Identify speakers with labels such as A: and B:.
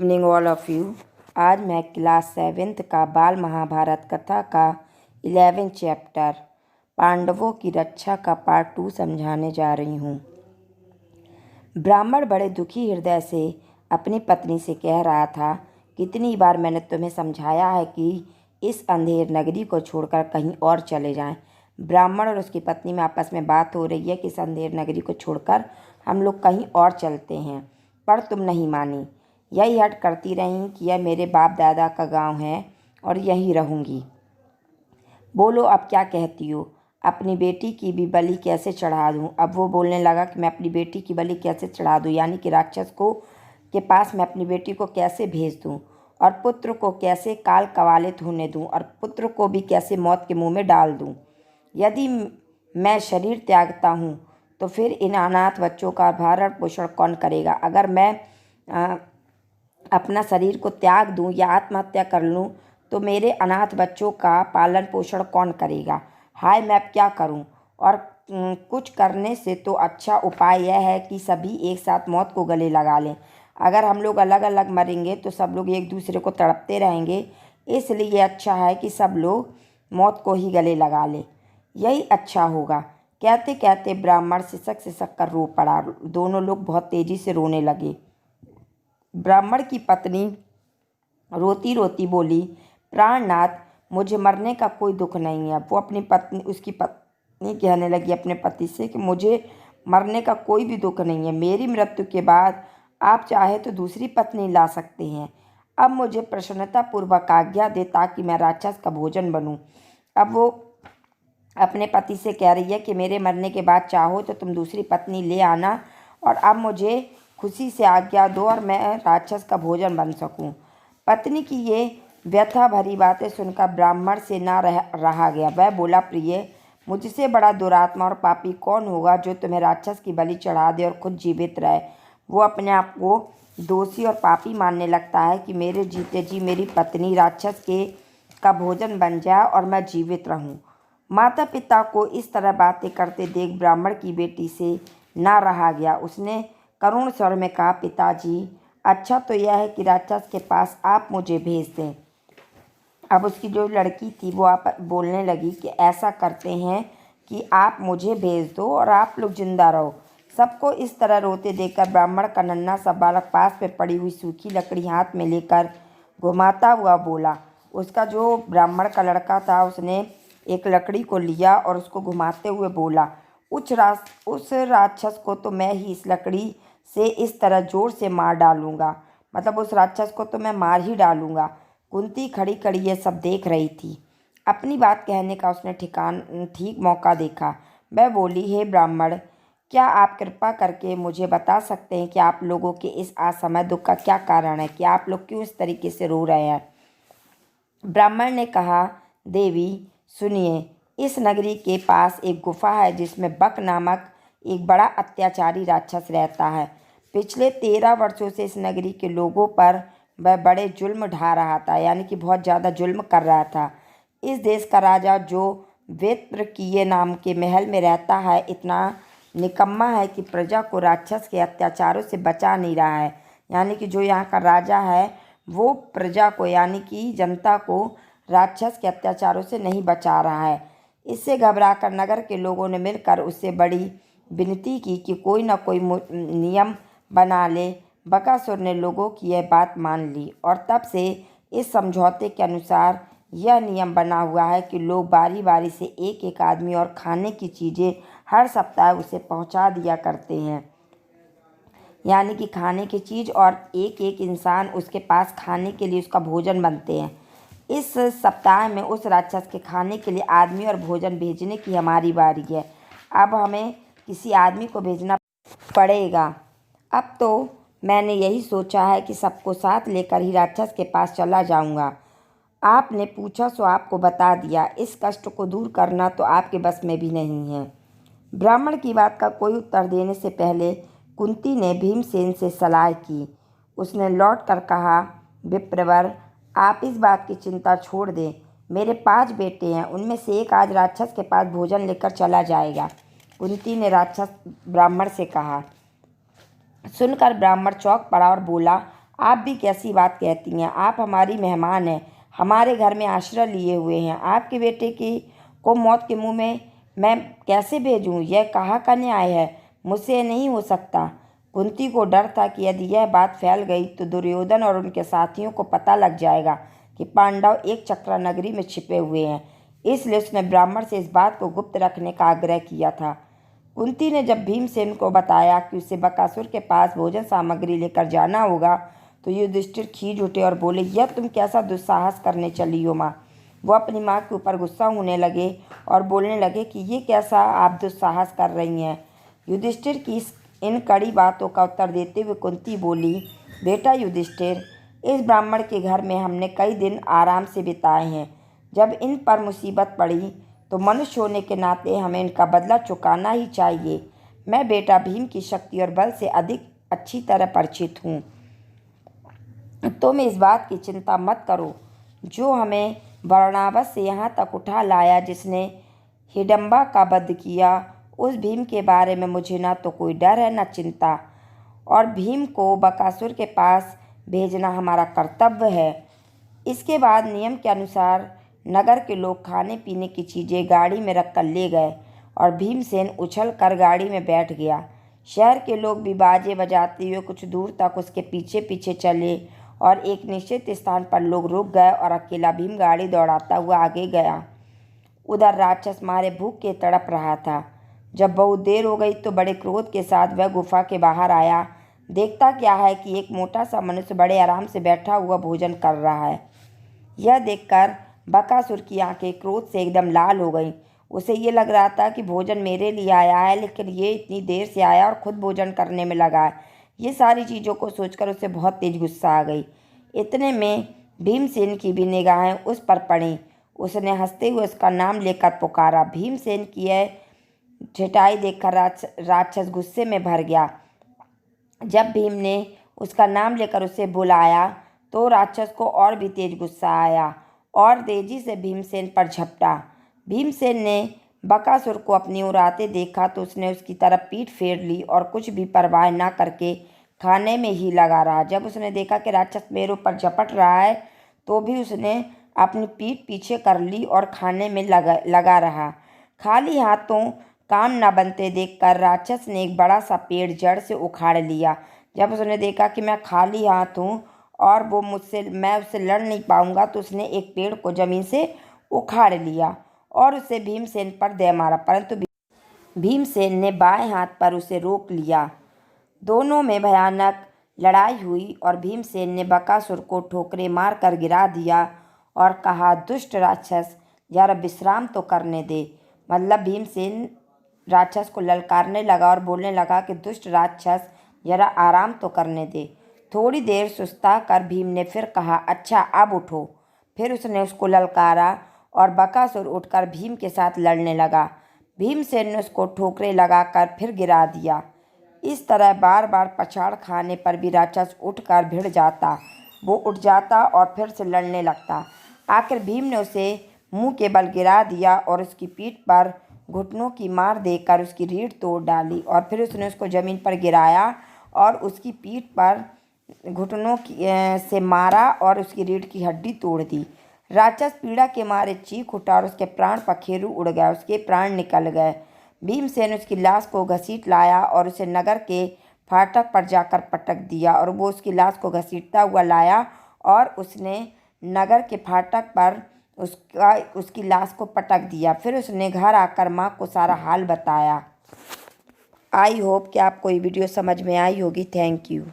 A: Evening all of you. आज मैं class 7th का बाल महाभारत कथा का 11 चैप्टर पांडवों की रक्षा का पार्ट 2 समझाने जा रही हूँ। ब्राह्मण बड़े दुखी हृदय से अपनी पत्नी से कह रहा था, कितनी बार मैंने तुम्हें समझाया है कि इस अंधेर नगरी को छोड़कर कहीं और चले जाएं। ब्राह्मण और उसकी पत्नी में आपस में बात हो रही है कि इस अंधेर नगरी को छोड़कर हम लोग कहीं और चलते हैं, पर तुम नहीं मानी। यही हट करती रही कि यह मेरे बाप दादा का गांव है और यहीं रहूँगी। बोलो, अब क्या कहती हो? अपनी बेटी की भी बलि कैसे चढ़ा दूँ? अब वो बोलने लगा कि मैं अपनी बेटी की बलि कैसे चढ़ा दूँ, यानी कि राक्षस को के पास मैं अपनी बेटी को कैसे भेज दूँ और पुत्र को कैसे काल कवालित होने दूँ और पुत्र को भी कैसे मौत के मुँह में डाल दूँ। यदि मैं शरीर त्यागता हूँ तो फिर इन अनाथ बच्चों का भरण पोषण कौन करेगा? अगर मैं अपना शरीर को त्याग दूं या आत्महत्या कर लूं तो मेरे अनाथ बच्चों का पालन पोषण कौन करेगा? हाय, मैं अब क्या करूं? और कुछ करने से तो अच्छा उपाय यह है कि सभी एक साथ मौत को गले लगा लें। अगर हम लोग अलग अलग मरेंगे तो सब लोग एक दूसरे को तड़पते रहेंगे, इसलिए अच्छा है कि सब लोग मौत को ही गले लगा लें, यही अच्छा होगा। कहते कहते ब्राह्मण सिसक कर रो पड़ा। दोनों लोग बहुत तेजी से रोने लगे। ब्राह्मण की पत्नी रोती रोती बोली, प्राणनाथ, मुझे मरने का कोई दुख नहीं है। वो उसकी पत्नी कहने लगी अपने पति से कि मुझे मरने का कोई भी दुख नहीं है। मेरी मृत्यु के बाद आप चाहे तो दूसरी पत्नी ला सकते हैं। अब मुझे प्रसन्नतापूर्वक आज्ञा दे ताकि मैं राक्षस का भोजन बनूं। अब वो अपने पति से कह रही है कि मेरे मरने के बाद चाहो तो तुम दूसरी पत्नी ले आना और अब मुझे खुशी से आज्ञा दो और मैं राक्षस का भोजन बन सकूं। पत्नी की ये व्यथा भरी बातें सुनकर ब्राह्मण से ना रहा गया। वह बोला, प्रिय, मुझसे बड़ा दुरात्मा और पापी कौन होगा जो तुम्हें राक्षस की बलि चढ़ा दे और खुद जीवित रहे। वो अपने आप को दोषी और पापी मानने लगता है कि मेरे जीते जी मेरी पत्नी राक्षस का भोजन बन जाए और मैं जीवित रहूं। माता पिता को इस तरह बातें करते देख ब्राह्मण की बेटी से ना रहा गया। उसने करुण स्वर में कहा, पिताजी, अच्छा तो यह है कि राक्षस के पास आप मुझे भेज दें। अब उसकी जो लड़की थी वो आप बोलने लगी कि ऐसा करते हैं कि आप मुझे भेज दो और आप लोग जिंदा रहो। सबको इस तरह रोते देखकर ब्राह्मण का नन्हा सा बालक पास में पड़ी हुई सूखी लकड़ी हाथ में लेकर घुमाता हुआ बोला। उसका जो ब्राह्मण का लड़का था उसने एक लकड़ी को लिया और उसको घुमाते हुए बोला, उस राक्षस को तो मैं ही इस लकड़ी से इस तरह जोर से मार डालूंगा, मतलब उस राक्षस को तो मैं मार ही डालूंगा। कुंती खड़ी खड़ी ये सब देख रही थी। अपनी बात कहने का उसने ठीक मौका देखा। वह बोली, हे ब्राह्मण, क्या आप कृपा करके मुझे बता सकते हैं कि आप लोगों के इस असमय दुख का क्या कारण है, कि आप लोग क्यों इस तरीके से रो रहे हैं? ब्राह्मण ने कहा, देवी सुनिए, इस नगरी के पास एक गुफा है जिसमें बक नामक एक बड़ा अत्याचारी राक्षस रहता है। पिछले 13 वर्षों से इस नगरी के लोगों पर वह बड़े जुल्म ढा रहा था, यानी कि बहुत ज़्यादा जुल्म कर रहा था। इस देश का राजा जो विप्रकीय नाम के महल में रहता है इतना निकम्मा है कि प्रजा को राक्षस के अत्याचारों से बचा नहीं रहा है। यानी कि जो यहाँ का राजा है वो प्रजा को, यानी कि जनता को राक्षस के अत्याचारों से नहीं बचा रहा है। इससे घबराकर नगर के लोगों ने मिलकर उससे बड़ी विनती की कि कोई न कोई नियम बना ले। बकासुर ने लोगों की यह बात मान ली और तब से इस समझौते के अनुसार यह नियम बना हुआ है कि लोग बारी बारी से एक एक आदमी और खाने की चीज़ें हर सप्ताह उसे पहुंचा दिया करते हैं। यानी कि खाने की चीज़ और एक एक इंसान उसके पास खाने के लिए उसका भोजन बनते हैं। इस सप्ताह में उस राक्षस के खाने के लिए आदमी और भोजन भेजने की हमारी बारी है। अब हमें किसी आदमी को भेजना पड़ेगा। अब तो मैंने यही सोचा है कि सबको साथ लेकर ही राक्षस के पास चला जाऊंगा। आपने पूछा सो आपको बता दिया। इस कष्ट को दूर करना तो आपके बस में भी नहीं है। ब्राह्मण की बात का कोई उत्तर देने से पहले कुंती ने भीमसेन से सलाह की। उसने लौट कर कहा, विप्रवर, आप इस बात की चिंता छोड़ दें। मेरे 5 बेटे हैं, उनमें से एक आज राक्षस के पास भोजन लेकर चला जाएगा। कुंती ने राक्षस ब्राह्मण से कहा। सुनकर ब्राह्मण चौंक पड़ा और बोला, आप भी कैसी बात कहती हैं? आप हमारी मेहमान हैं, हमारे घर में आश्रय लिए हुए हैं। आपके बेटे की को मौत के मुंह में मैं कैसे भेजूं? यह कहाँ का न्याय है? मुझसे यह नहीं हो सकता। कुंती को डर था कि यदि यह बात फैल गई तो दुर्योधन और उनके साथियों को पता लग जाएगा कि पांडव एक चक्रा नगरी में छिपे हुए हैं। इसलिए उसने ब्राह्मण से इस बात को गुप्त रखने का आग्रह किया था। कुंती ने जब भीमसेन को बताया कि उसे बकासुर के पास भोजन सामग्री लेकर जाना होगा तो युधिष्ठिर खींच उठे और बोले, यह तुम कैसा दुस्साहस करने चली हो माँ? वो अपनी माँ के ऊपर गुस्सा होने लगे और बोलने लगे कि ये कैसा आप दुस्साहस कर रही हैं। युधिष्ठिर की इन कड़ी बातों का उत्तर देते हुए कुंती बोली, बेटा युधिष्ठिर, इस ब्राह्मण के घर में हमने कई दिन आराम से बिताए हैं। जब इन पर मुसीबत पड़ी तो मनुष्य होने के नाते हमें इनका बदला चुकाना ही चाहिए। मैं बेटा भीम की शक्ति और बल से अधिक अच्छी तरह परिचित हूँ। तुम इस बात की चिंता मत करो। जो हमें वाराणसी से यहाँ तक उठा लाया, जिसने हिडम्बा का वध किया, उस भीम के बारे में मुझे ना तो कोई डर है न चिंता। और भीम को बकासुर के पास भेजना हमारा कर्तव्य है। इसके बाद नियम के अनुसार नगर के लोग खाने पीने की चीज़ें गाड़ी में रखकर ले गए और भीमसेन उछल कर गाड़ी में बैठ गया। शहर के लोग भी बाजे बजाते हुए कुछ दूर तक उसके पीछे पीछे चले और एक निश्चित स्थान पर लोग रुक गए और अकेला भीम गाड़ी दौड़ाता हुआ आगे गया। उधर राक्षस मारे भूख के तड़प रहा था। जब बहुत देर हो गई तो बड़े क्रोध के साथ वह गुफा के बाहर आया। देखता क्या है कि एक मोटा सा मनुष्य बड़े आराम से बैठा हुआ भोजन कर रहा है। यह देखकर बकासुर की आंखें क्रोध से एकदम लाल हो गईं। उसे ये लग रहा था कि भोजन मेरे लिए आया है, लेकिन ये इतनी देर से आया और खुद भोजन करने में लगा है। ये सारी चीज़ों को सोचकर उसे बहुत तेज गुस्सा आ गई। इतने में भीमसेन की भी निगाहें उस पर पड़ीं। उसने हंसते हुए उसका नाम लेकर पुकारा। भीमसेन की यह छिटाई देखकर राक्षस गुस्से में भर गया। जब भीम ने उसका नाम लेकर उसे बुलाया तो राक्षस को और भी तेज गुस्सा आया और तेजी से भीमसेन पर झपटा। भीमसेन ने बकासुर को अपनी ओर आते देखा तो उसने उसकी तरफ पीठ फेर ली और कुछ भी परवाह न करके खाने में ही लगा रहा। जब उसने देखा कि राक्षस मेरे ऊपर झपट रहा है तो भी उसने अपनी पीठ पीछे कर ली और खाने में लगा रहा। खाली हाथों काम न बनते देखकर राक्षस ने एक बड़ा सा पेड़ जड़ से उखाड़ लिया। जब उसने देखा कि मैं खाली हाथ हूँ और मैं उससे लड़ नहीं पाऊंगा तो उसने एक पेड़ को जमीन से उखाड़ लिया और उसे भीमसेन पर दे मारा, परंतु भीमसेन ने बाएं हाथ पर उसे रोक लिया। दोनों में भयानक लड़ाई हुई और भीमसेन ने बकासुर को ठोकरे मार कर गिरा दिया और कहा, दुष्ट राक्षस, जरा विश्राम तो करने दे। मतलब भीमसेन राक्षस को ललकारने लगा और बोलने लगा कि दुष्ट राक्षस, जरा आराम तो करने दे। थोड़ी देर सुस्ता कर भीम ने फिर कहा, अच्छा अब उठो। फिर उसने उसको ललकारा और बकासुर उठकर भीम के साथ लड़ने लगा। भीमसेन ने उसको ठोकरे लगाकर फिर गिरा दिया। इस तरह बार बार पछाड़ खाने पर भी राक्षस उठकर भिड़ जाता। वो उठ जाता और फिर से लड़ने लगता। आखिर भीम ने उसे मुंह के बल गिरा दिया और उसकी पीठ पर घुटनों की मार देकर उसकी रीढ़ तोड़ डाली और फिर उसने उसको ज़मीन पर गिराया और उसकी पीठ पर घुटनों से मारा और उसकी रीढ़ की हड्डी तोड़ दी। राक्षस पीड़ा के मारे चीख उठा और उसके प्राण पखेरु उड़ गया, उसके प्राण निकल गए। भीमसेन उसकी लाश को घसीट लाया और उसे नगर के फाटक पर जाकर पटक दिया और वो उसकी लाश को घसीटता हुआ लाया और उसने नगर के फाटक पर उसकी लाश को पटक दिया। फिर उसने घर आकर माँ को सारा हाल बताया। आई होप कि आपको ये वीडियो समझ में आई होगी। Thank you.